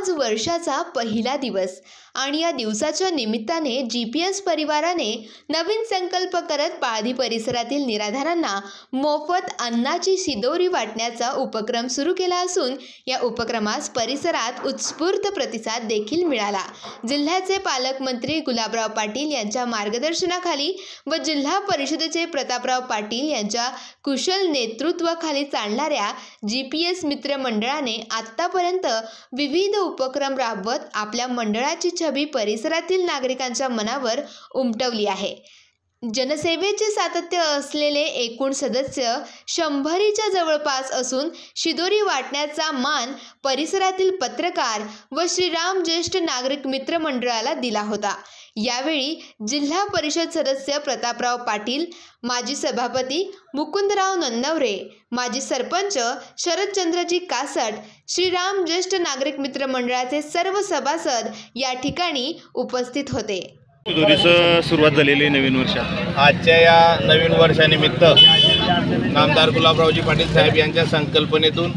आज वर्षाचा पहिला दिवस आणि या दिवसाच्या निमित्ताने GPS परिवाराने नवीन संकल्प करत पाळधी परिसरातील निराधारांना मोफत अन्नाची शिदोरी वाटण्याचा उपक्रम सुरू केला असून या उपक्रमास परिसरात उत्स्फूर्त प्रतिसाद देखील मिळाला। जिल्ह्याचे पालकमंत्री गुलाबराव पाटील यांच्या मार्गदर्शनाखाली व जिल्हा परिषदेचे प्रतापराव पाटील यांच्या कुशल नेतृत्वाखाली चालणाऱ्या GPS मित्र मंडळाने आतापर्यंत विविध उपक्रम राबवत आपल्या मंडळाची छबी परिसरातील नागरिकांच्या मनावर उमटवली आहे। जनसेवेचे सातत्य असलेले एकूण सदस्य 100च्या जवळपास असून शिदोरी वाटण्याचा मान परिसरातील पत्रकार व श्रीराम ज्येष्ठ नागरिक मित्र मंडळाला दिला होता। यावेळी जिल्हा परिषद सदस्य प्रतापराव पाटील, माजी सभापती मुकुंदराव नंदवरे, माजी सरपंच शरदचंद्रजी कासट, श्रीराम ज्येष्ठ नागरिक मित्र मंडळाचे सर्व सभासद या ठिकाणी उपस्थित होते। शिदोरीचं सुरुवात झालेली नवीन वर्षात आजच्या या नवीन वर्षानिमित्त नामदार गुलाबरावजी पाटील साहेब यांच्या संकल्पनेतून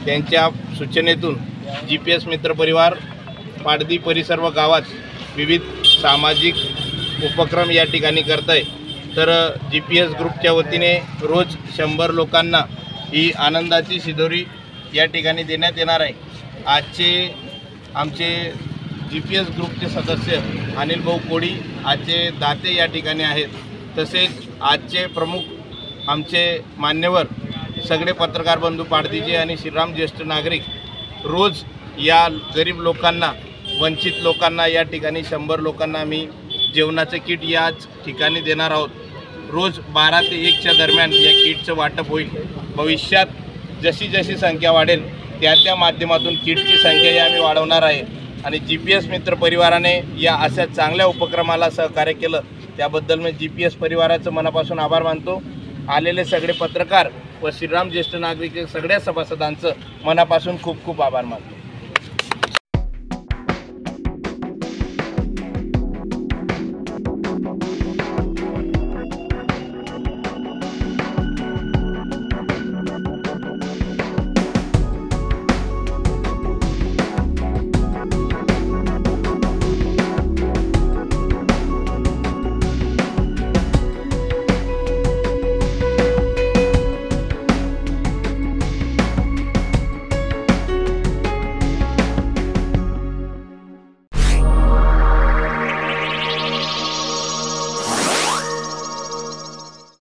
त्यांच्या सूचनेतून GPS मित्र परिवार पाडदी परिसर व गावात विविध सामाजिक उपक्रम या ठिकाणी करत आहे। तर GPS ग्रुपच्या वतीने रोज 100 लोकांना ही आनंदाची शिदोरी या ठिकाणी देण्यात येणार आहे। आजचे आमचे GPS ग्रुपचे सदस्य अनिल भाऊ कोडी आजचे दाते या ठिकाणी आहेत। तसेच आजचे प्रमुख आमचे मान्यवर सगळे पत्रकार बंधू पाडदीचे आणि श्रीराम ज्येष्ठ नागरिक रोज या गरीब लोकांना, वंचित लोकांना या ठिकाणी 100 लोकांना आम्ही जेवणाचं किट याच ठिकाणी देणार आहोत। रोज 12 ते 1च्या दरम्यान या किटचं वाटप होईल। भविष्यात जशी जशी संख्या वाढेल त्या माध्यमातून किटची संख्याही आम्ही वाढवणार आहे आणि GPS मित्र परिवाराने या अशा चांगल्या उपक्रमाला सहकार्य केलं त्याबद्दल मी GPS परिवाराचं मनापासून आभार मानतो। आलेले सगळे पत्रकार व श्रीराम ज्येष्ठ नागरिक सगळ्या सभासदांचं मनापासून खूप खूप आभार मानतो।